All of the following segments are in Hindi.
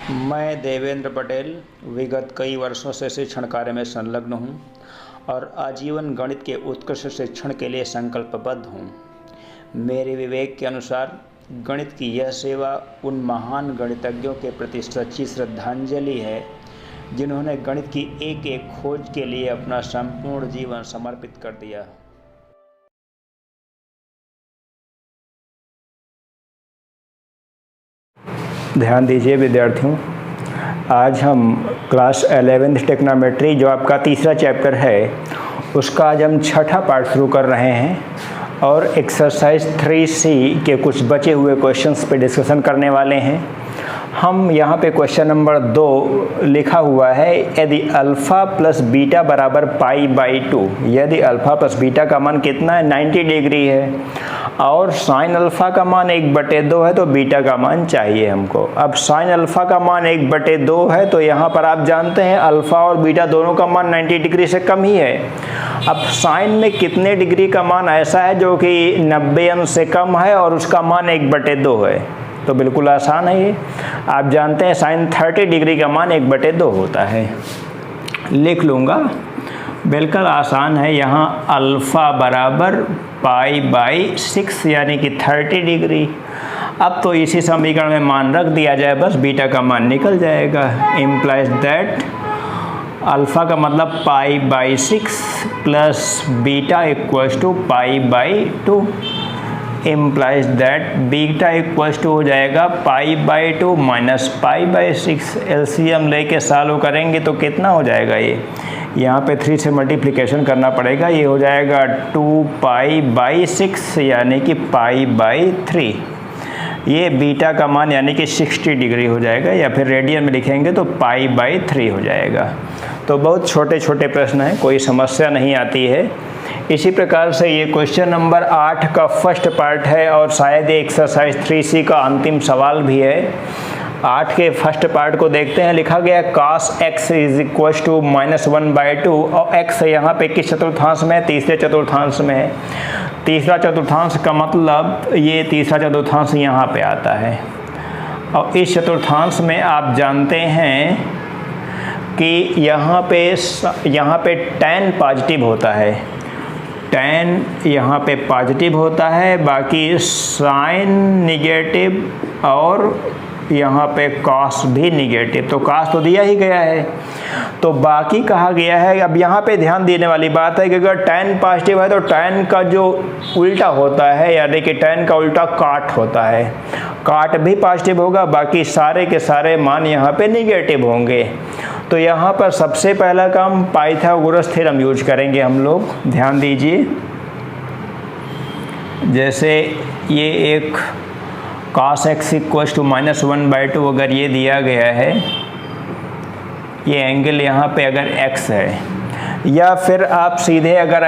मैं देवेंद्र पटेल विगत कई वर्षों से शिक्षण कार्य में संलग्न हूँ और आजीवन गणित के उत्कृष्ट शिक्षण के लिए संकल्पबद्ध हूँ। मेरे विवेक के अनुसार गणित की यह सेवा उन महान गणितज्ञों के प्रति सच्ची श्रद्धांजलि है जिन्होंने गणित की एक एक खोज के लिए अपना संपूर्ण जीवन समर्पित कर दिया। ध्यान दीजिए विद्यार्थियों, आज हम क्लास 11th टेक्नोमेट्री जो आपका तीसरा चैप्टर है उसका आज हम छठा पार्ट शुरू कर रहे हैं और एक्सरसाइज 3C के कुछ बचे हुए क्वेश्चंस पे डिस्कशन करने वाले हैं। हम यहाँ पे क्वेश्चन नंबर 2 लिखा हुआ है, यदि अल्फ़ा प्लस बीटा बराबर π/2, यदि अल्फ़ा प्लस बीटा का मान कितना है 90 डिग्री है और साइन अल्फ़ा का मान 1/2 है तो बीटा का मान चाहिए हमको। अब साइन अल्फ़ा का मान 1/2 है तो यहाँ पर आप जानते हैं अल्फ़ा और बीटा दोनों का मान 90 डिग्री से कम ही है। अब साइन में कितने डिग्री का मान ऐसा है जो कि 90 अंश से कम है और उसका मान 1/2 है, तो बिल्कुल आसान है ये। आप जानते हैं साइन 30 डिग्री का मान 1/2 होता है। लिख लूँगा, बिल्कुल आसान है। यहाँ अल्फ़ा बराबर π/6 यानी कि 30 डिग्री। अब तो इसी समीकरण में मान रख दिया जाए, बस बीटा का मान निकल जाएगा। इम्प्लाइज दैट अल्फ़ा का मतलब π/6 plus beta equals to π/2 implies that beta equals to हो जाएगा π/2 माइनस π/6। एलसीएम लेके सॉल्व करेंगे तो कितना हो जाएगा, ये यहाँ पे 3 से मल्टीप्लिकेशन करना पड़ेगा। ये हो जाएगा 2π/6 यानी कि π/3। ये बीटा का मान यानी कि 60 डिग्री हो जाएगा, या फिर रेडियन में लिखेंगे तो π/3 हो जाएगा। तो बहुत छोटे छोटे प्रश्न हैं, कोई समस्या नहीं आती है। इसी प्रकार से ये क्वेश्चन नंबर 8 का फर्स्ट पार्ट है और शायद ये एक्सरसाइज 3C का अंतिम सवाल भी है। 8 के फर्स्ट पार्ट को देखते हैं। लिखा गया cos x is equal to -1/2 और x यहाँ पे किस चतुर्थांश में है, तीसरे चतुर्थांश में है। तीसरा चतुर्थांश का मतलब ये तीसरा चतुर्थांश यहाँ पे आता है और इस चतुर्थांश में आप जानते हैं कि यहाँ पे tan पॉजिटिव होता है, tan यहाँ पे पॉजिटिव होता है, बाकी साइन निगेटिव और यहाँ पे कॉस भी निगेटिव। तो कॉस तो दिया ही गया है, तो बाकी कहा गया है। अब यहाँ पे ध्यान देने वाली बात है कि अगर tan पॉजिटिव है तो tan का जो उल्टा होता है यानी कि tan का उल्टा काट होता है, काट भी पॉजिटिव होगा, बाकी सारे के सारे मान यहाँ पे निगेटिव होंगे। तो यहाँ पर सबसे पहला काम पाइथागोरस थ्योरम यूज करेंगे हम लोग। ध्यान दीजिए, जैसे ये एक cos x इक्वल्स टू -1/2 अगर ये दिया गया है, ये एंगल यहाँ पे अगर x है, या फिर आप सीधे अगर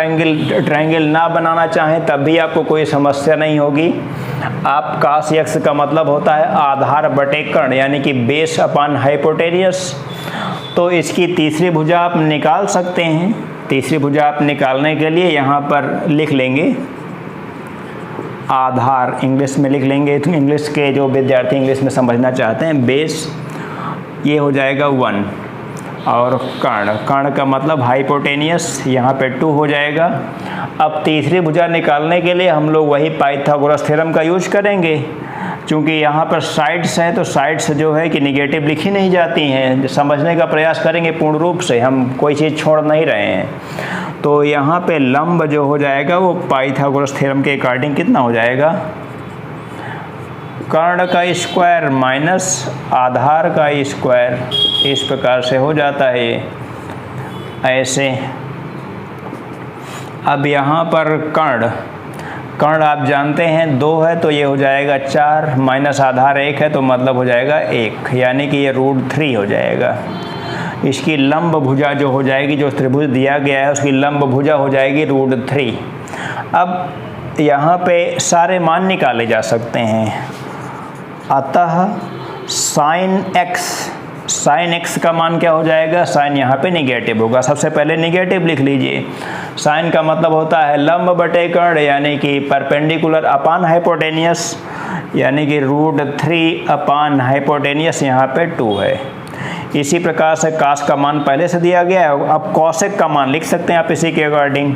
ट्रायंगल ना बनाना चाहें तब भी आपको कोई समस्या नहीं होगी। आप cos x का मतलब होता है आधार बटे कर्ण यानी कि बेस अपॉन हाइपोटेनियस। तो इसकी तीसरी भुजा आप निकाल सकते हैं। तीसरी भुजा आप निकालने के लिए यहाँ पर लिख लेंगे आधार, इंग्लिश में लिख लेंगे। तो इंग्लिश के जो विद्यार्थी इंग्लिश में समझना चाहते हैं, बेस ये हो जाएगा 1 और कर्ण का मतलब हाइपोटेनियस, यहाँ पे 2 हो जाएगा। अब तीसरी भुजा निकालने के लिए हम लोग वही पाइथागोरस थ्योरम का यूज करेंगे। चूँकि यहाँ पर साइड्स हैं तो साइड्स जो है कि निगेटिव लिखी नहीं जाती हैं। समझने का प्रयास करेंगे पूर्ण रूप से, हम कोई चीज़ छोड़ नहीं रहे हैं। तो यहाँ पे लंब जो हो जाएगा वो पाइथागोरस थ्योरम के अकॉर्डिंग कितना हो जाएगा, कर्ण का स्क्वायर माइनस आधार का स्क्वायर, इस प्रकार से हो जाता है ये ऐसे। अब यहाँ पर कर्ण आप जानते हैं 2 है तो ये हो जाएगा 4 माइनस आधार 1 है तो मतलब हो जाएगा 1, यानी कि ये √3 हो जाएगा। इसकी लंब भुजा जो हो जाएगी, जो त्रिभुज दिया गया है उसकी लंब भुजा हो जाएगी √3। अब यहाँ पे सारे मान निकाले जा सकते हैं, अतः साइन x का मान क्या हो जाएगा, साइन यहाँ पे निगेटिव होगा। सबसे पहले निगेटिव लिख लीजिए। साइन का मतलब होता है लंब बटे कर्ण यानी कि परपेंडिकुलर अपॉन हाइपोटेनियस। यानी कि √3 अपान हाइपोटेनियस यहाँ पे 2 है। इसी प्रकार से कास का मान पहले से दिया गया है। अब कॉसेक का मान लिख सकते हैं आप इसी के according.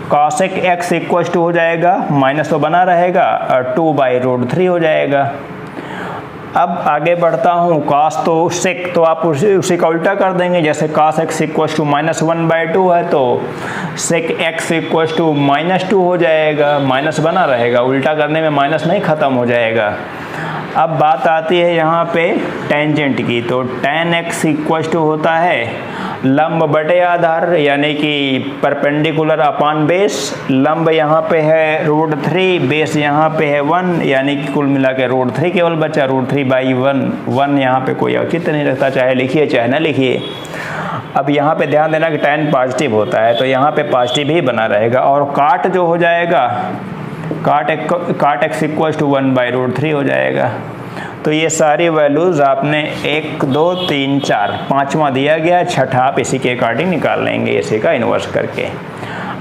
Cosec x equal to हो जाएगा, माइनस तो बना रहेगा, और 2/√3 हो जाएगा। अब आगे बढ़ता हूँ, कॉस तो सेक तो आप उसी का उल्टा कर देंगे। जैसे कॉस x इक्वल टू -1/2 है तो सेक x इक्वल टू -2 हो जाएगा, माइनस बना रहेगा, उल्टा करने में माइनस नहीं ख़त्म हो जाएगा। अब बात आती है यहाँ पे टेंजेंट की, तो tan x इक्वल टू होता है लंब बटे आधार, यानी कि परपेंडिकुलर अपान बेस। लंब यहाँ पे है √3, बेस यहाँ पे है 1, यानी कि कुल मिला के √3 केवल बचा, √3/1। 1 यहाँ पे कोई औचित्य नहीं रखता, चाहे लिखिए चाहे ना लिखिए। अब यहाँ पे ध्यान देना कि tan पॉजिटिव होता है तो यहाँ पे पॉजिटिव ही बना रहेगा। और काट जो हो जाएगा, काट x इक्वल टू 1/√3 हो जाएगा। तो ये सारी वैल्यूज़ आपने 1 2 3 4 पाँचवा दिया गया, छठा आप इसी के अकॉर्डिंग निकाल लेंगे इसी का इन्वर्स करके।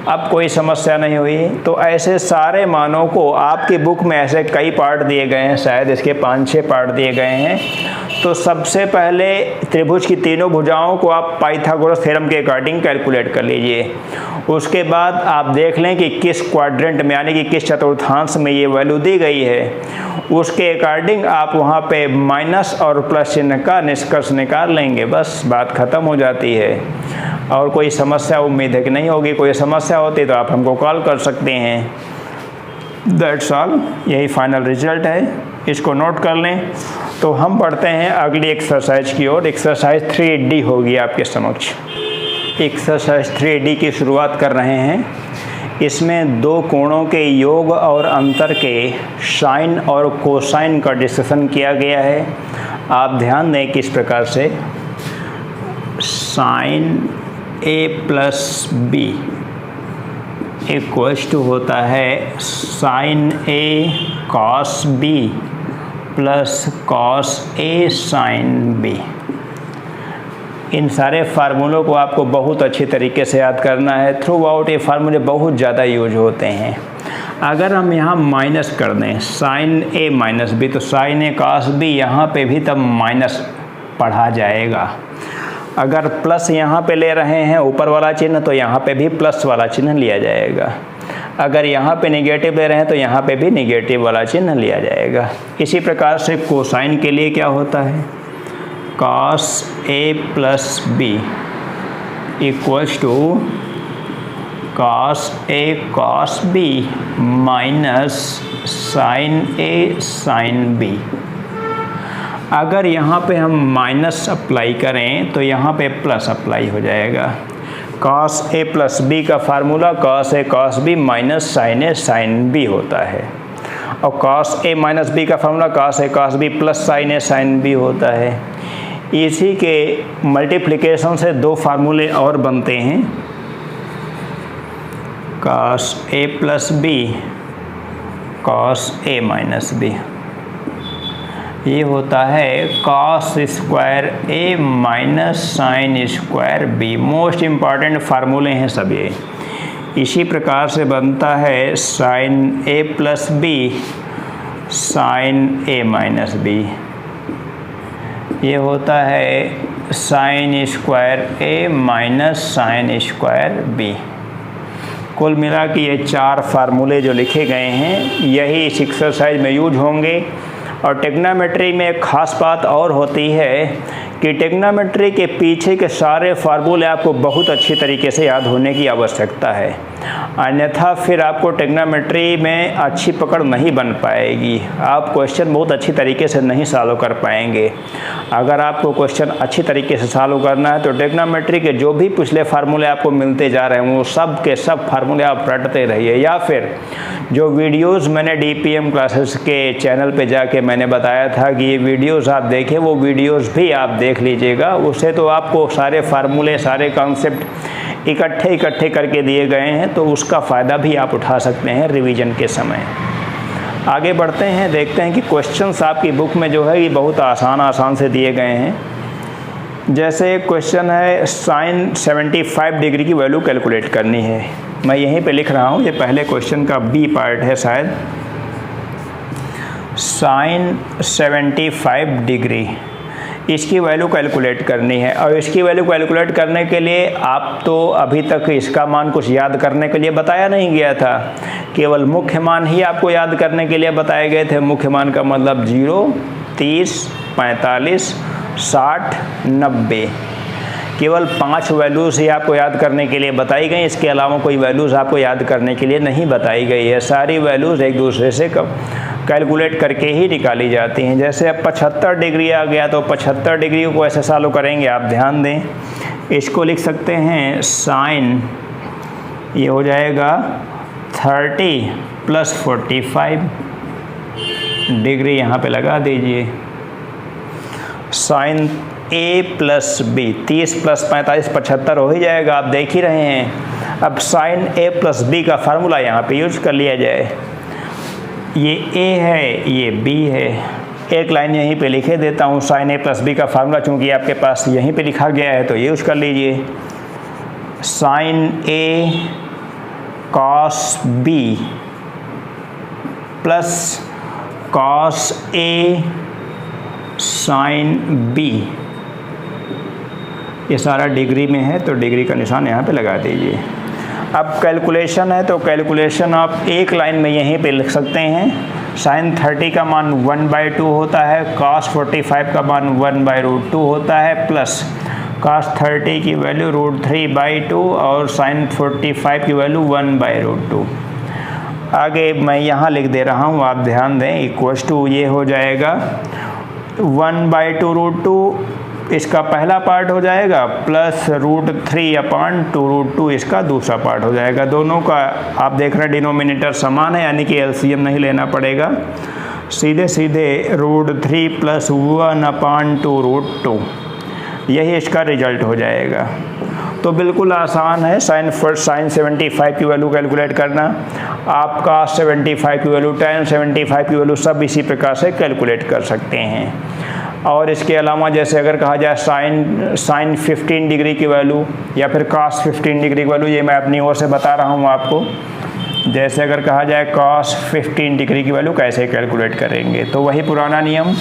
अब कोई समस्या नहीं हुई। तो ऐसे सारे मानों को आपकी बुक में ऐसे कई पार्ट दिए गए हैं, शायद इसके 5-6 पार्ट दिए गए हैं। तो सबसे पहले त्रिभुज की तीनों भुजाओं को आप पाइथागोरस थ्योरम के अकॉर्डिंग कैलकुलेट कर लीजिए। उसके बाद आप देख लें कि किस क्वाड्रेंट में, यानी कि किस चतुर्थांश में ये वैल्यू दी गई है। उसके अकॉर्डिंग आप वहाँ पे माइनस और प्लस चिन्ह का निष्कर्ष निकाल लेंगे, बस बात ख़त्म हो जाती है। और कोई समस्या उम्मीद है कि नहीं होगी। कोई समस्या होती तो आप हमको कॉल कर सकते हैं। दैट्स ऑल, यही फाइनल रिजल्ट है, इसको नोट कर लें। तो हम बढ़ते हैं अगली एक्सरसाइज की ओर। एक्सरसाइज 3D होगी आपके समक्ष। एक्सरसाइज 3D की शुरुआत कर रहे हैं। इसमें दो कोणों के योग और अंतर के साइन और कोसाइन का डिस्कशन किया गया है। आप ध्यान दें किस प्रकार से sine a plus B equals to होता है sine a cos b plus cos a sine b। इन सारे फार्मूलों को आपको बहुत अच्छी तरीके से याद करना है। थ्रू आउट ये फार्मूले बहुत ज़्यादा यूज होते हैं। अगर हम यहाँ माइनस कर दें साइन a माइनस बी, तो साइन a कॉस b यहाँ पे भी तब माइनस पढ़ा जाएगा। अगर प्लस यहाँ पे ले रहे हैं ऊपर वाला चिन्ह, तो यहाँ पे भी प्लस वाला चिन्ह लिया जाएगा। अगर यहाँ पे नेगेटिव ले रहे हैं तो यहाँ पे भी नेगेटिव वाला चिन्ह लिया जाएगा। इसी प्रकार से कोसाइन के लिए क्या होता है, cos a plus B equals to cos a cos b minus sine a sine b। अगर यहाँ पे हम माइनस अप्लाई करें तो यहाँ पे प्लस अप्लाई हो जाएगा। cos a प्लस b का formula cos a cos b minus sine a sine b होता है, और cos a माइनस b का formula cos a cos b plus sine a sine b होता है। इसी के मल्टीप्लिकेशन से दो फार्मूले और बनते हैं, cos a plus b cos a minus b। ये होता है cos square a minus sine square b। Most important फार्मूले हैं सब ये। इसी प्रकार से बनता है sine a plus b sine a minus b। ये होता है sine square a minus sine square b। कुल मिला के ये 4 फार्मूले जो लिखे गए हैं यही इस एक्सरसाइज में यूज होंगे। और टेग्नोमेट्री में एक ख़ास बात और होती है कि टेग्नोमेट्री के पीछे के सारे फार्मूले आपको बहुत अच्छी तरीके से याद होने की आवश्यकता है, अन्यथा फिर आपको टेग्नोमेट्री में अच्छी पकड़ नहीं बन पाएगी। आप क्वेश्चन बहुत अच्छी तरीके से नहीं सॉल्व कर पाएंगे। अगर आपको क्वेश्चन अच्छी तरीके से सॉल्व करना है तो टेग्नोमेट्री के जो भी पिछले फार्मूले आपको मिलते जा रहे हैं वो सब के सब फार्मूले आप रटते रहिए, या फिर जो वीडियोज़ मैंने DPM क्लासेस के चैनल पे जाके मैंने बताया था कि ये वीडियोज़ आप देखें, वो वीडियोज़ भी आप देख लीजिएगा। उससे तो आपको सारे फार्मूले सारे कॉन्सेप्ट इकट्ठे करके दिए गए हैं, तो उसका फ़ायदा भी आप उठा सकते हैं रिवीजन के समय। आगे बढ़ते हैं, देखते हैं कि क्वेश्चंस आपकी बुक में जो है ये बहुत आसान से दिए गए हैं। जैसे क्वेश्चन है साइन 75 डिग्री की वैल्यू कैलकुलेट करनी है। मैं यहीं पे लिख रहा हूँ, ये पहले क्वेश्चन का B पार्ट है शायद। साइन 75 डिग्री, इसकी वैल्यू कैलकुलेट करनी है। और इसकी वैल्यू कैलकुलेट करने के लिए आप तो अभी तक इसका मान कुछ याद करने के लिए बताया नहीं गया था, केवल मुख्य मान ही आपको याद करने के लिए बताए गए थे। मुख्य मान का मतलब 0, 30, 45, 60, 90, केवल 5 वैल्यूज़ ही आपको याद करने के लिए बताई गई। इसके अलावा कोई वैल्यूज़ आपको याद करने के लिए नहीं बताई गई है। सारी वैल्यूज़ एक दूसरे से कैलकुलेट करके ही निकाली जाती हैं। जैसे अब 75 डिग्री आ गया तो 75 डिग्री को ऐसे सॉल्व करेंगे, आप ध्यान दें। इसको लिख सकते हैं साइन, ये हो जाएगा 30 + 45 डिग्री, यहाँ पे लगा दीजिए। साइन A + B, 30 + 45 75 हो ही जाएगा, आप देख ही रहे हैं। अब साइन A + B का फार्मूला यहाँ पे यूज कर लिया जाए। ये A है, ये B है। एक लाइन यहीं पे लिखे देता हूँ। साइन A + B का फार्मूला चूँकि आपके पास यहीं पे लिखा गया है तो ये यूज कर लीजिए। Sine A cos B plus cos A sine B, ये सारा डिग्री में है तो डिग्री का निशान यहाँ पे लगा दीजिए। अब कैलकुलेशन है तो कैलकुलेशन आप एक लाइन में यहीं पे लिख सकते हैं। साइन 30 का मान 1/2 होता है, cos 45 का मान 1/√2 होता है, प्लस cos 30 की वैल्यू √3/2 और साइन 45 की वैल्यू 1/√2। आगे मैं यहाँ लिख दे रहा हूँ, आप ध्यान दें। इक्वल्स टू ये हो जाएगा 1/2√2 इसका पहला पार्ट हो जाएगा, प्लस √3/2√2 इसका दूसरा पार्ट हो जाएगा। दोनों का आप देख रहे हैं डिनोमिनेटर समान है, यानी कि एलसीएम नहीं लेना पड़ेगा। सीधे सीधे √3 + 1/2√2, यही इसका रिजल्ट हो जाएगा। तो बिल्कुल आसान है साइन 75 की वैल्यू कैलकुलेट करना। आपका 75 की वैल्यू, tan 75 की वैल्यू सब इसी प्रकार से कैलकुलेट कर सकते हैं। और इसके अलावा जैसे अगर कहा जाए साइन 15 डिग्री की वैल्यू या फिर cos 15 डिग्री की वैल्यू, ये मैं अपनी ओर से बता रहा हूँ आपको। जैसे अगर कहा जाए cos 15 डिग्री की वैल्यू कैसे कैलकुलेट करेंगे, तो वही पुराना नियम,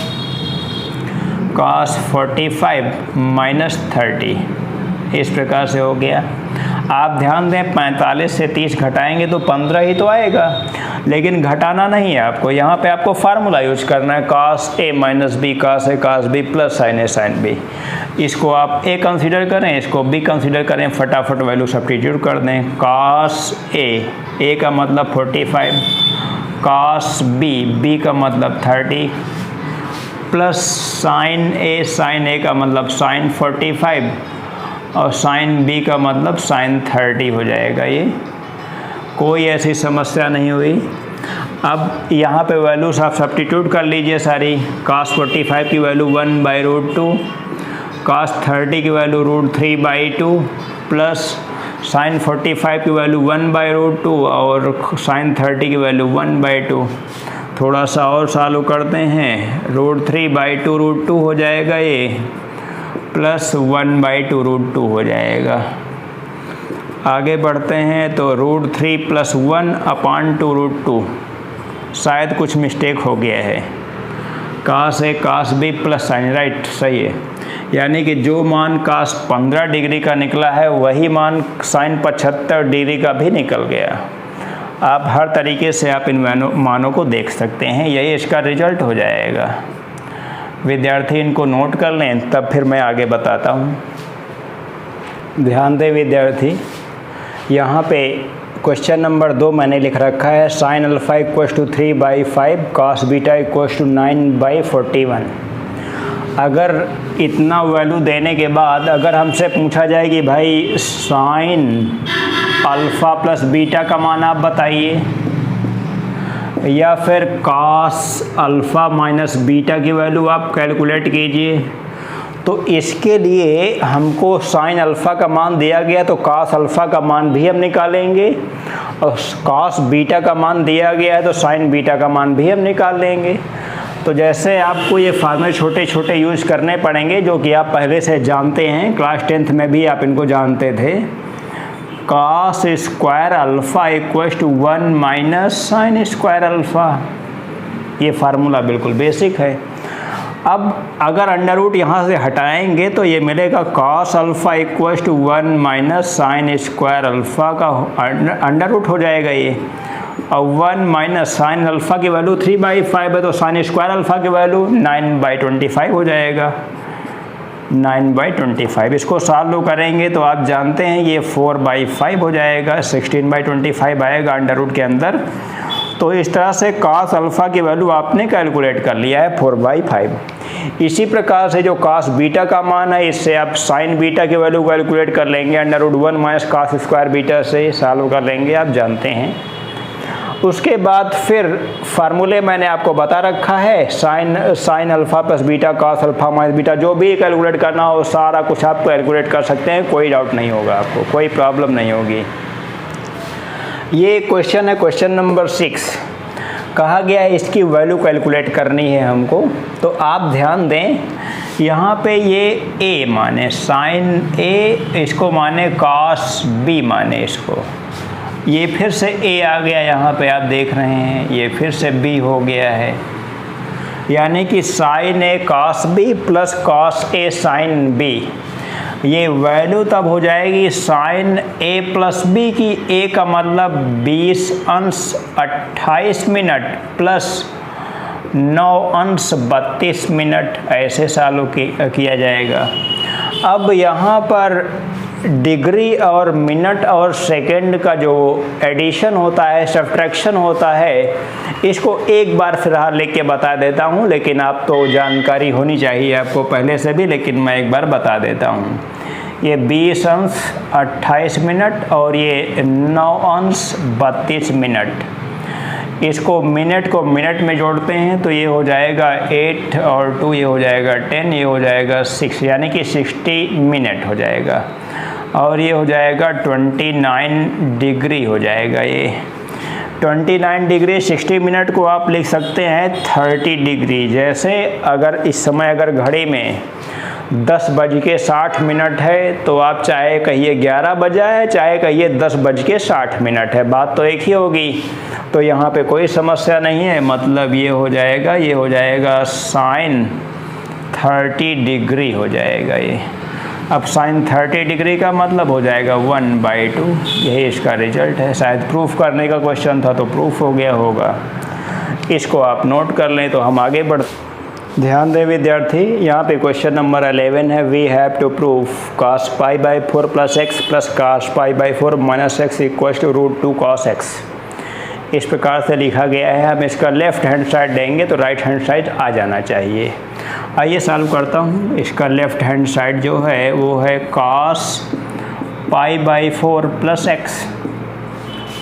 cos 45 - 30 इस प्रकार से हो गया। आप ध्यान दें 45 से 30 घटाएंगे तो 15 ही तो आएगा, लेकिन घटाना नहीं है आपको। यहाँ पे आपको फार्मूला यूज करना है, cos A - B cos A cos B plus sin A sin B। इसको आप A कंसीडर करें, इसको B कंसीडर करें, फटाफट वैल्यू सब्स्टिट्यूट कर दें। cos A का मतलब 45, cos B का मतलब 30, प्लस sin A का मतलब sin 45 और sin B का मतलब sin 30 हो जाएगा। ये कोई ऐसी समस्या नहीं हुई। अब यहाँ पे वैल्यूज आप सब्स्टिट्यूट कर लीजिए सारी। cos 45 की वैल्यू 1/√2, cos 30 की वैल्यू √3/2 प्लस sin 45 की वैल्यू 1/√2 और sin 30 की वैल्यू 1/2। थोड़ा सा और सॉल्व करते हैं, √3/2√2 हो जाएगा ये, प्लस 1/2√2 हो जाएगा। आगे बढ़ते हैं तो √3 + 1/2√2, शायद कुछ मिस्टेक हो गया है। cos A cos B plus sign, right, सही है। यानी कि जो मान cos 15 डिग्री का निकला है वही मान साइन 75 डिग्री का भी निकल गया। आप हर तरीके से आप इन मानों को देख सकते हैं, यही इसका रिजल्ट हो जाएगा। विद्यार्थी इनको नोट कर लें, तब फिर मैं आगे बताता हूँ। ध्यान दें विद्यार्थी, यहाँ पे क्वेश्चन नंबर 2 मैंने लिख रखा है, sin α = 3/5 cos β = 9/41। अगर इतना वैल्यू देने के बाद अगर हमसे पूछा जाए कि भाई sin α + β का मान आप बताइए, या फिर cos α - बीटा की वैल्यू आप कैलकुलेट कीजिए, तो इसके लिए हमको sin अल्फ़ा का मान दिया गया तो cos अल्फ़ा का मान भी हम निकालेंगे, और cos बीटा का मान दिया गया है तो sin बीटा का मान भी हम निकाल लेंगे। तो जैसे आपको ये फार्मूले छोटे छोटे यूज करने पड़ेंगे, जो कि आप पहले से जानते हैं, क्लास 10th में भी आप इनको जानते थे। cos² अल्फ़ा = 1 - sin² अल्फ़ा, ये फार्मूला बिल्कुल बेसिक है। अब अगर अंडर रूट यहाँ से हटाएंगे तो ये मिलेगा cos alpha equal to 1 minus sine square alpha का अंडर रूट हो जाएगा ये, और 1 माइनस साइन अल्फ़ा की वैल्यू 3/5 है तो साइन स्क्वायर अल्फ़ा की वैल्यू 9/25 हो जाएगा, 9/25। इसको सॉल्व करेंगे तो आप जानते हैं ये 4/5 हो जाएगा, 16/25 आएगा अंडर रूट के अंदर। तो इस तरह से cos अल्फ़ा की वैल्यू आपने कैलकुलेट कर लिया है 4/5। इसी प्रकार से जो cos बीटा का मान है, इससे आप sin बीटा की वैल्यू कैलकुलेट कर लेंगे, under root 1 minus cos square beta से सॉल्व कर लेंगे, आप जानते हैं। उसके बाद फिर फार्मूले मैंने आपको बता रखा है, sine alpha plus beta cos alpha minus beta, जो भी कैलकुलेट करना हो सारा कुछ आप कैलकुलेट कर सकते हैं, कोई डाउट नहीं होगा आपको, कोई प्रॉब्लम नहीं होगी। ये क्वेश्चन है क्वेश्चन नंबर 6। कहा गया है इसकी वैल्यू कैलकुलेट करनी है हमको, तो आप ध्यान दें यहाँ पे ये a माने साइन a, इसको माने cos b माने इसको, ये फिर से a आ गया यहाँ पे आप देख रहे हैं, ये फिर से b हो गया है, यानी कि sine a cos b plus cos a sine b। ये वैल्यू तब हो जाएगी साइन a प्लस b की, a का मतलब 20 अंश 28 मिनट प्लस 9 अंश 32 मिनट, ऐसे सालों किया जाएगा। अब यहाँ पर डिग्री और मिनट और सेकंड का जो एडिशन होता है, सब्ट्रैक्शन होता है, इसको एक बार फिलहाल लेके बता देता हूँ, लेकिन आप तो जानकारी होनी चाहिए आपको पहले से भी, लेकिन मैं एक बार बता देता हूँ। ये 20 अंश 28 मिनट और ये 9 अंश 32 मिनट, इसको मिनट को मिनट में जोड़ते हैं तो ये हो जाएगा 8 और 2 ये हो जाएगा 10, ये हो जाएगा 6, यानी कि 60 मिनट हो जाएगा, और ये हो जाएगा 29 डिग्री हो जाएगा। ये 29 डिग्री 60 मिनट को आप लिख सकते हैं 30 डिग्री। जैसे अगर इस समय अगर घड़ी में 10:60 है तो आप चाहे कहिए 11 बजा है, चाहे कहिए 10:60 है, बात तो एक ही होगी। तो यहाँ पे कोई समस्या नहीं है, मतलब ये हो जाएगा साइन 30 डिग्री हो जाएगा ये। अब साइन 30 डिग्री का मतलब हो जाएगा 1/2, यही इसका रिजल्ट है। शायद प्रूफ करने का क्वेश्चन था तो प्रूफ हो गया होगा, इसको आप नोट कर लें तो हम आगे बढ़। ध्यान दें विद्यार्थी, यहाँ पे क्वेश्चन नंबर 11 है, we have to prove cos π/4 plus X plus cos π/4 minus X equal to √2 cos x। इस प्रकार से लिखा गया है। हम इसका लेफ्ट हैंड साइड देंगे तो राइट हैंड साइड आ जाना चाहिए। आइए सॉल्व करता हूँ। इसका लेफ्ट हैंड साइड जो है वो है cos π/4 plus X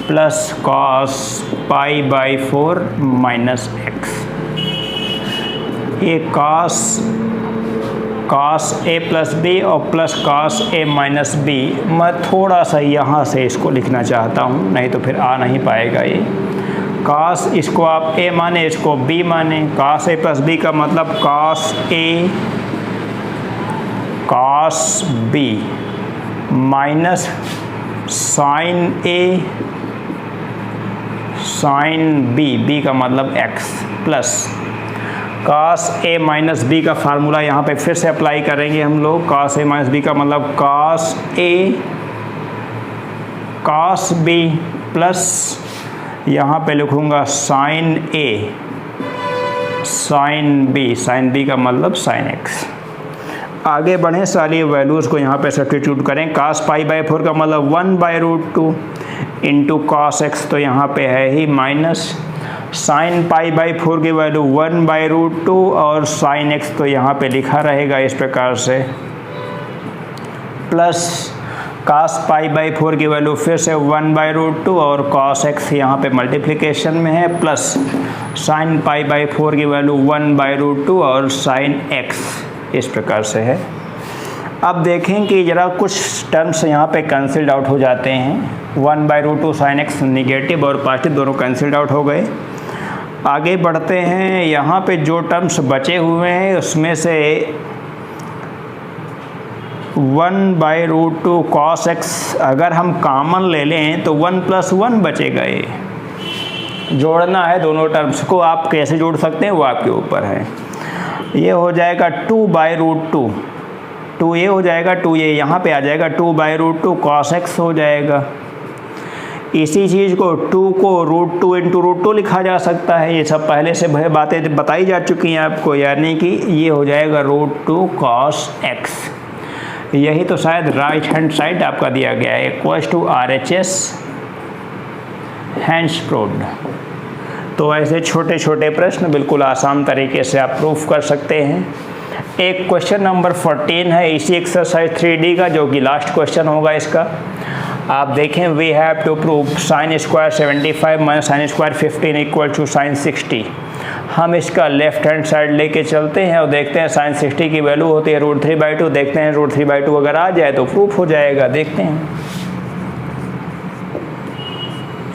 plus cos π/4 minus X. ये cos a प्लस बी और plus cos a minus B, मैं थोड़ा सा यहाँ से इसको लिखना चाहता हूँ, नहीं तो फिर आ नहीं पाएगा ये। cos इसको आप a माने, इसको b माने, cos a प्लस b का मतलब cos a cos b minus sin a sin b, b का मतलब x plus cos a minus B का फार्मूला यहाँ पे फिर से अप्लाई करेंगे हम लोग। cos a माइनस बी का मतलब cos a cos b plus यहाँ पे लिखूँगा sin a sin b, sin b का मतलब sin x। आगे बढ़ें, सारी वैल्यूज़ को यहाँ पे सब्स्टिट्यूट करें। cos π/4 का मतलब 1/√2 इंटू cos x, तो यहाँ पे है ही माइनस साइन π/4 की वैल्यू 1/√2 और साइन x तो यहाँ पे लिखा रहेगा इस प्रकार से, प्लस cos π/4 की वैल्यू फिर से 1/√2 और cos x यहाँ पे मल्टीप्लिकेशन में है, प्लस साइन π/4 की वैल्यू 1/√2 और साइन x इस प्रकार से है। अब देखें कि ज़रा कुछ टर्म्स यहाँ पे कैंसिल्ड आउट हो जाते हैं। 1/√2 साइन x निगेटिव और पॉजिटिव दोनों कैंसिल्ड आउट हो गए। आगे बढ़ते हैं, यहाँ पे जो टर्म्स बचे हुए हैं उसमें से 1/√2 cos x अगर हम कॉमन ले लें तो 1 + 1 बचेगा ये, जोड़ना है दोनों टर्म्स को, आप कैसे जोड़ सकते हैं वो आपके ऊपर है। ये हो जाएगा 2/√2, 2 ये हो जाएगा, 2 ये यहाँ पे आ जाएगा, 2/√2 cos x हो जाएगा। इसी चीज़ को 2 को √2 × √2 लिखा जा सकता है। ये सब पहले से बातें बताई जा चुकी हैं आपको, यानी कि ये हो जाएगा √2 cos x। यही तो शायद राइट हैंड साइड आपका दिया गया है, equals to RHS hence proved. तो ऐसे छोटे छोटे प्रश्न बिल्कुल आसान तरीके से आप प्रूफ कर सकते हैं। एक क्वेश्चन नंबर 14 है इसी एक्सरसाइज 3D का, जो कि लास्ट क्वेश्चन होगा इसका। आप देखें, we have to prove sin² 75 - sin² 15 equal to sin 60। हम इसका लेफ्ट हैंड साइड लेके चलते हैं और देखते हैं sin 60 की वैल्यू होती है √3/2। देखते हैं √3/2 अगर आ जाए तो प्रूफ हो जाएगा। देखते हैं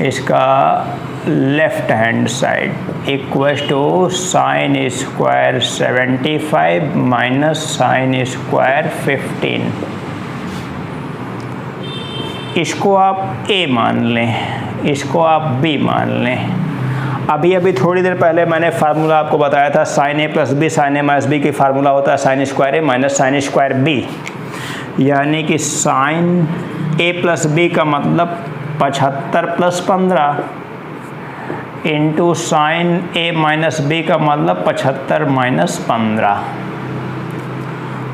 इसका left hand side equal to sin² 75 - sin² 15। इसको आप A मान लें, इसको आप B मान लें। अभी थोड़ी देर पहले मैंने फार्मूला आपको बताया था sin A + B sin A - B की फार्मूला होता है sin² A - sin² B, यानी कि sin A + B का मतलब 75 + 15 इंटू sin A - B का मतलब 75 - 15।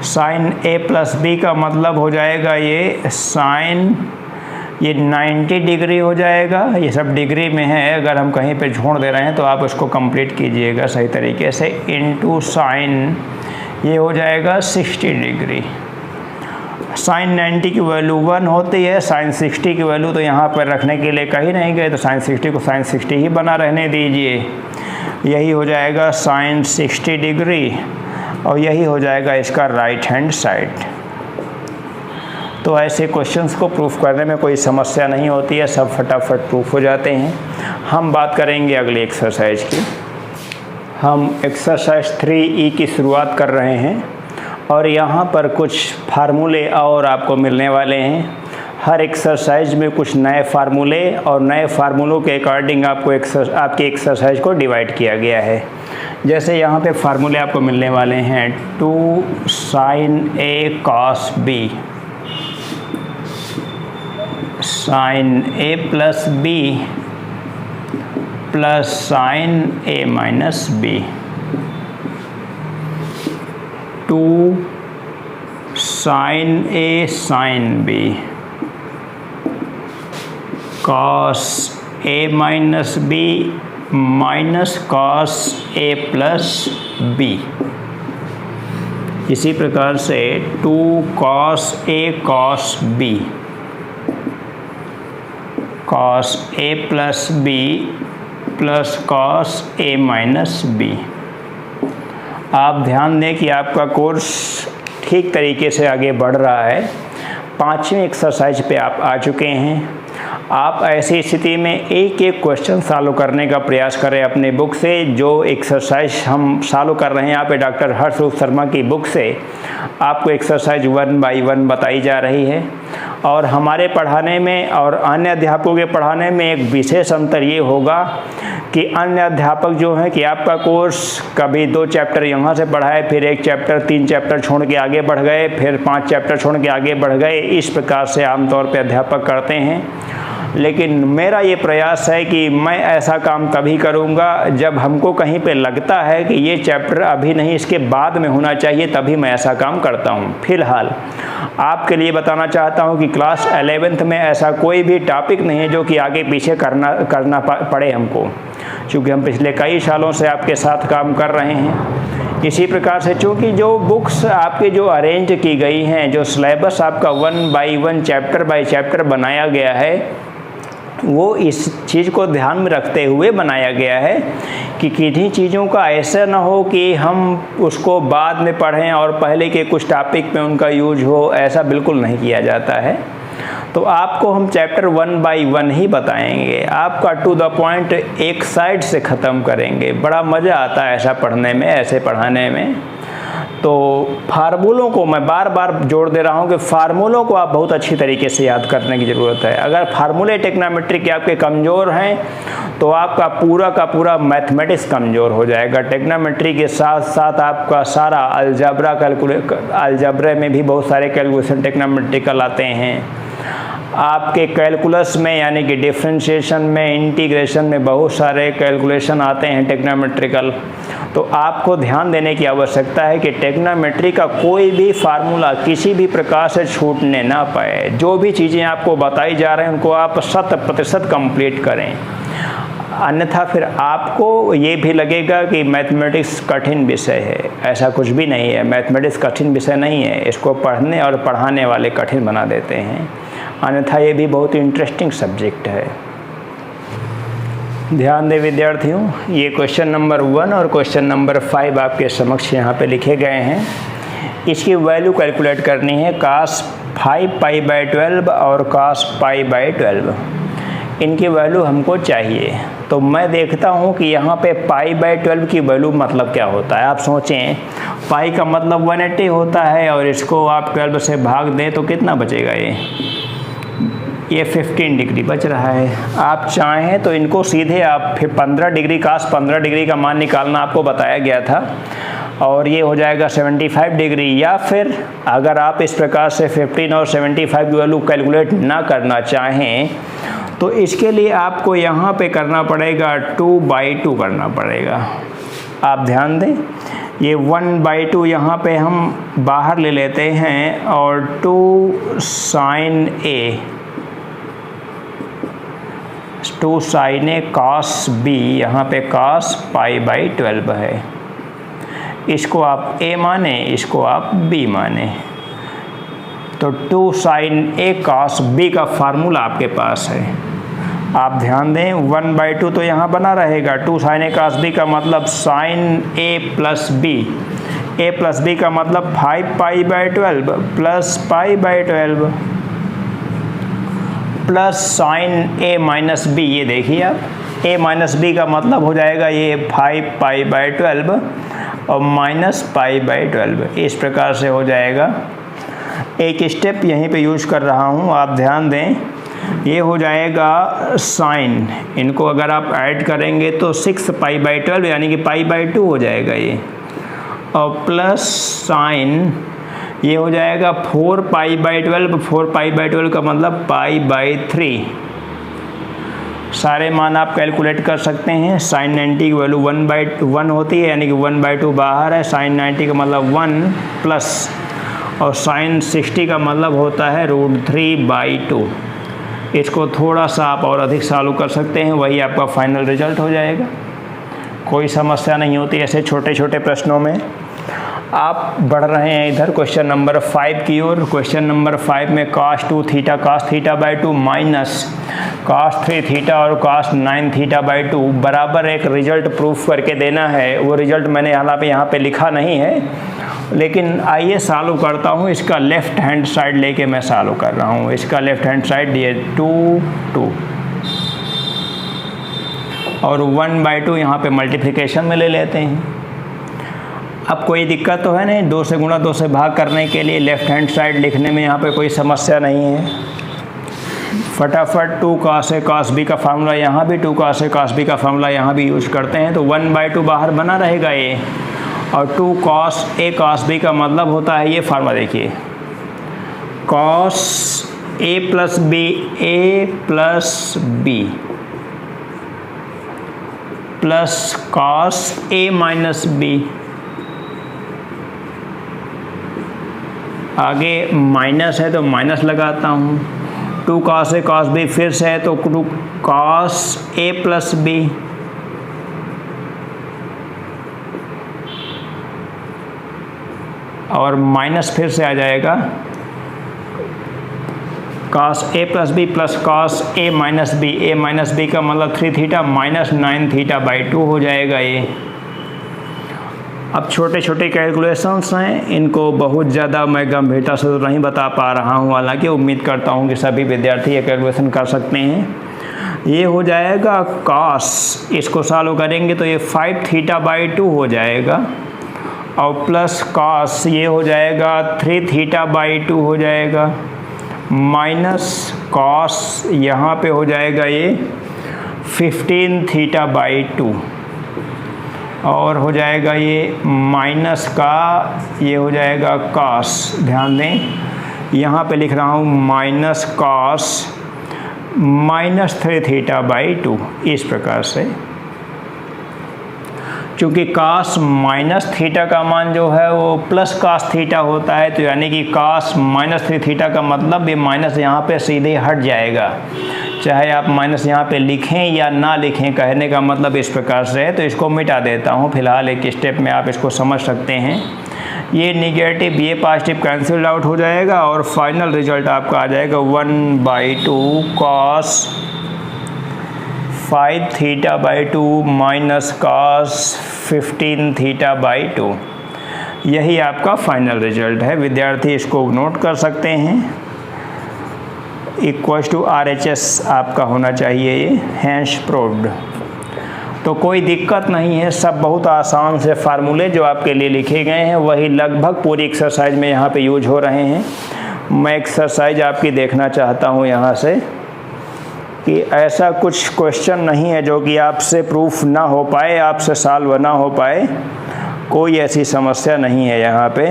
sin A + B का मतलब हो जाएगा ये 90 डिग्री हो जाएगा। ये सब डिग्री में है, अगर हम कहीं पे छोड़ दे रहे हैं तो आप उसको कंप्लीट कीजिएगा सही तरीके से। इंटू साइन ये हो जाएगा 60 डिग्री। साइन 90 की वैल्यू 1 होती है, साइन 60 की वैल्यू तो यहाँ पर रखने के लिए कहीं नहीं गए, तो साइन 60 को साइन 60 ही बना रहने दीजिए। यही हो जाएगा साइन 60 डिग्री और यही हो जाएगा इसका राइट हैंड साइड। तो ऐसे क्वेश्चंस को प्रूफ करने में कोई समस्या नहीं होती है, सब फटाफट प्रूफ हो जाते हैं। हम बात करेंगे अगली एक्सरसाइज की। हम एक्सरसाइज 3E की शुरुआत कर रहे हैं और यहाँ पर कुछ फार्मूले और आपको मिलने वाले हैं। हर एक्सरसाइज में कुछ नए फार्मूले और नए फार्मूलों के अकॉर्डिंग आपको आपकी एक्सरसाइज को डिवाइड किया गया है। जैसे यहाँ पे फार्मूले आपको मिलने वाले हैं 2 sin A cos B, sin A + B plus sin A - B, 2 sin A sin B, cos A - B minus cos A + B। इसी प्रकार से 2 cos A cos B, cos A + B plus cos A - B। आप ध्यान दें कि आपका कोर्स ठीक तरीके से आगे बढ़ रहा है। 5वीं एक्सरसाइज पे आप आ चुके हैं। आप ऐसी स्थिति में एक एक क्वेश्चन सॉल्व करने का प्रयास करें अपने बुक से। जो एक्सरसाइज हम सॉल्व कर रहे हैं यहाँ पे डॉक्टर हर्षरूप शर्मा की बुक से आपको एक्सरसाइज 1 बाय 1 बताई जा रही है। और हमारे पढ़ाने में और अन्य अध्यापकों के पढ़ाने में एक विशेष अंतर ये होगा कि अन्य अध्यापक जो हैं कि आपका कोर्स कभी 2 चैप्टर यहाँ से पढ़ाए, फिर 1 चैप्टर 3 चैप्टर छोड़ के आगे बढ़ गए, फिर 5 चैप्टर छोड़ के आगे बढ़ गए। इस प्रकार से आमतौर पे अध्यापक करते हैं। लेकिन मेरा ये प्रयास है कि मैं ऐसा काम तभी करूँगा जब हमको कहीं पे लगता है कि ये चैप्टर अभी नहीं, इसके बाद में होना चाहिए, तभी मैं ऐसा काम करता हूँ। फिलहाल आपके लिए बताना चाहता हूँ कि क्लास 11th में ऐसा कोई भी टॉपिक नहीं है जो कि आगे पीछे करना पड़े हमको, क्योंकि हम पिछले कई सालों से आपके साथ काम कर रहे हैं। इसी प्रकार से चूँकि जो बुक्स आपके जो अरेंज की गई हैं, जो सिलेबस आपका 1 बाय 1 चैप्टर बाय चैप्टर बनाया गया है, वो इस चीज़ को ध्यान में रखते हुए बनाया गया है कि किन्हीं चीज़ों का ऐसा ना हो कि हम उसको बाद में पढ़ें और पहले के कुछ टॉपिक में उनका यूज हो, ऐसा बिल्कुल नहीं किया जाता है। तो आपको हम चैप्टर 1 बाय 1 ही बताएंगे, आपका टू द पॉइंट एक साइड से ख़त्म करेंगे। बड़ा मज़ा आता है ऐसा पढ़ने में, ऐसे पढ़ाने में। तो फार्मूलों को मैं बार बार जोड़ दे रहा हूँ कि फार्मूलों को आप बहुत अच्छी तरीके से याद करने की ज़रूरत है। अगर फार्मूले ट्रिग्नोमेट्री के आपके कमज़ोर हैं तो आपका पूरा का पूरा मैथमेटिक्स कमज़ोर हो जाएगा। ट्रिग्नोमेट्री के साथ साथ आपका सारा अलजबरे में भी बहुत सारे कैलकुलेशन ट्रिग्नोमेट्रिकल आते हैं। आपके कैलकुलस में यानी कि डिफरेंशिएशन में, इंटीग्रेशन में बहुत सारे कैलकुलेशन आते हैं ट्रिग्नोमेट्रिकल। तो आपको ध्यान देने की आवश्यकता है कि ट्रिग्नोमेट्री का कोई भी फार्मूला किसी भी प्रकार से छूटने ना पाए। जो भी चीज़ें आपको बताई जा रही हैं उनको आप 100% कंप्लीट करें, अन्यथा फिर आपको ये भी लगेगा कि मैथमेटिक्स कठिन विषय है। ऐसा कुछ भी नहीं है, मैथमेटिक्स कठिन विषय नहीं है। इसको पढ़ने और पढ़ाने वाले कठिन बना देते हैं, अन्यथा ये भी बहुत इंटरेस्टिंग सब्जेक्ट है। ध्यान दें विद्यार्थियों, ये क्वेश्चन नंबर 1 और क्वेश्चन नंबर 5 आपके समक्ष यहाँ पे लिखे गए हैं। इसकी वैल्यू कैलकुलेट करनी है cos 5π/12 और cos π/12। इनकी वैल्यू हमको चाहिए। तो मैं देखता हूँ कि यहाँ पे π/12 की वैल्यू मतलब क्या होता है। आप सोचें, पाई का मतलब 180 होता है और इसको आप 12 से भाग दें तो कितना बचेगा? ये 15 डिग्री बच रहा है। आप चाहें तो इनको सीधे आप फिर 15 डिग्री cos 15 डिग्री का मान निकालना आपको बताया गया था और ये हो जाएगा 75 डिग्री। या फिर अगर आप इस प्रकार से 15 और 75 की वैल्यू कैलकुलेट ना करना चाहें तो इसके लिए आपको यहाँ पे करना पड़ेगा 2/2 करना पड़ेगा। आप ध्यान दें, ये 1/2 यहाँ पे हम बाहर ले लेते हैं और 2 sin A cos B, यहाँ पे cos π/12 है। इसको आप A माने, इसको आप B माने। तो 2 sin A cos B का फार्मूला आपके पास है। आप ध्यान दें, 1/2 तो यहाँ बना रहेगा। 2 sin A cos B का मतलब sin A plus B, A plus B का मतलब 5π/12 plus π/12 plus sin A minus B। ये देखिए आप, A माइनस B का मतलब हो जाएगा ये 5π/12 और माइनस π/12। इस प्रकार से हो जाएगा। एक स्टेप यहीं पे यूज कर रहा हूँ, आप ध्यान दें। ये हो जाएगा साइन, इनको अगर आप ऐड करेंगे तो 6π/12 यानी कि π/2 हो जाएगा ये, और प्लस साइन ये हो जाएगा 4π/12। 4π/12 का मतलब π/3। सारे मान आप कैलकुलेट कर सकते हैं। sin 90 की वैल्यू 1/1 होती है यानी कि 1/2 बाहर है। sin 90 का मतलब 1 प्लस, और sin 60 का मतलब होता है √3/2। इसको थोड़ा सा आप और अधिक चालू कर सकते हैं, वही आपका फाइनल रिजल्ट हो जाएगा। कोई समस्या नहीं होती ऐसे छोटे छोटे प्रश्नों में। आप बढ़ रहे हैं इधर क्वेश्चन नंबर 5 की ओर। क्वेश्चन नंबर 5 में cos 2θ cos θ/2 माइनस cos 3θ और cos 9θ/2 बराबर एक रिजल्ट प्रूफ करके देना है। वो रिजल्ट मैंने हालांकि यहाँ पे लिखा नहीं है, लेकिन आइए सॉल्व करता हूँ। इसका लेफ्ट हैंड साइड लेके मैं सॉल्व कर रहा हूँ। इसका लेफ्ट हैंड साइड ये 2 और 1/2 यहाँ पे मल्टीप्लिकेशन में ले लेते हैं। अब कोई दिक्कत तो है नहीं, 2 से गुणा 2 से भाग करने के लिए लेफ्ट हैंड साइड लिखने में यहाँ पे कोई समस्या नहीं है। फटाफट 2 cos A cos B का फार्मूला यहाँ भी, 2 cos A cos B का फार्मूला यहाँ भी यूज करते हैं। तो 1/2 बाहर बना रहेगा ये, और 2 cos A cos B का मतलब होता है ये फार्मूला देखिए, cos A plus B A plus B plus cos A minus B। आगे माइनस है तो माइनस लगाता हूँ। 2 cos A cos B फिर से है तो 2 cos A प्लस B और माइनस फिर से आ जाएगा cos A plus B plus cos A minus B। A minus B का मतलब 3θ माइनस 9θ/2 हो जाएगा ये। अब छोटे छोटे कैलकुलेशंस हैं, इनको बहुत ज़्यादा मैं गंभीरता से तो नहीं बता पा रहा हूँ, हालांकि उम्मीद करता हूँ कि सभी विद्यार्थी ये कैलकुलेशन कर सकते हैं। ये हो जाएगा cos, इसको सॉल्व करेंगे तो ये 5θ/2 हो जाएगा, और प्लस कॉस ये हो जाएगा 3 थीटा बाई 2 हो जाएगा, माइनस कॉस यहाँ पे हो जाएगा ये 15 थीटा बाई 2, और हो जाएगा ये माइनस का ये हो जाएगा कॉस। ध्यान दें यहाँ पे लिख रहा हूँ माइनस कॉस -3 थीटा बाई 2, इस प्रकार से। चूँकि कॉस माइनस थीटा का मान जो है वो प्लस कॉस थीटा होता है, तो यानी कि कॉस -3 थीटा का मतलब ये माइनस यहाँ पे सीधे हट जाएगा, चाहे आप माइनस यहाँ पे लिखें या ना लिखें, कहने का मतलब इस प्रकार से है। तो इसको मिटा देता हूँ फिलहाल, एक स्टेप में आप इसको समझ सकते हैं। ये निगेटिव ये पॉजिटिव कैंसिल आउट हो जाएगा और फाइनल रिजल्ट आपका आ जाएगा 1/2 cos 5 theta by 2 minus cos 15 theta by 2। यही आपका फाइनल रिजल्ट है। विद्यार्थी इसको नोट कर सकते हैं। इक्वल्स टू RHS आपका होना चाहिए ये, हैंस प्रूव्ड। तो कोई दिक्कत नहीं है, सब बहुत आसान से फार्मूले जो आपके लिए लिखे गए हैं वही लगभग पूरी एक्सरसाइज में यहाँ पे यूज हो रहे हैं। मैं एक्सरसाइज आपकी देखना चाहता हूँ यहाँ से कि ऐसा कुछ क्वेश्चन नहीं है जो कि आपसे प्रूफ ना हो पाए, आपसे सॉल्व ना हो पाए, कोई ऐसी समस्या नहीं है यहाँ पे।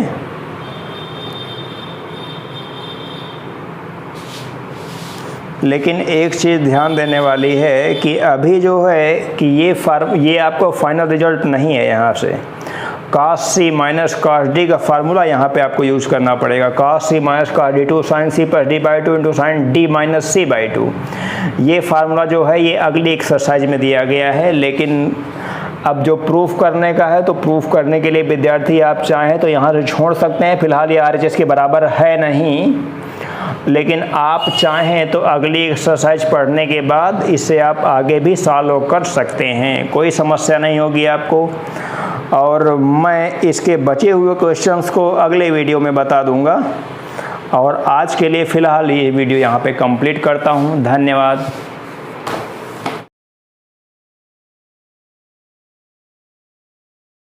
लेकिन एक चीज़ ध्यान देने वाली है कि अभी जो है कि ये आपको फाइनल रिजल्ट नहीं है। यहाँ से cos c minus cos d का फार्मूला यहाँ पे आपको यूज करना पड़ेगा। cos c minus cos d2 sin c plus d by 2 into sine d minus c by 2। ये फार्मूला जो है ये अगली एक्सरसाइज में दिया गया है। लेकिन अब जो प्रूफ करने का है, तो प्रूफ करने के लिए विद्यार्थी आप चाहें तो यहाँ से छोड़ सकते हैं। फिलहाल ये RHS के बराबर है नहीं, लेकिन आप चाहें तो अगली एक्सरसाइज पढ़ने के बाद इसे आप आगे भी सॉल्व कर सकते हैं, कोई समस्या नहीं होगी आपको। और मैं इसके बचे हुए क्वेश्चंस को अगले वीडियो में बता दूंगा। और आज के लिए फ़िलहाल ये वीडियो यहाँ पे कंप्लीट करता हूँ। धन्यवाद।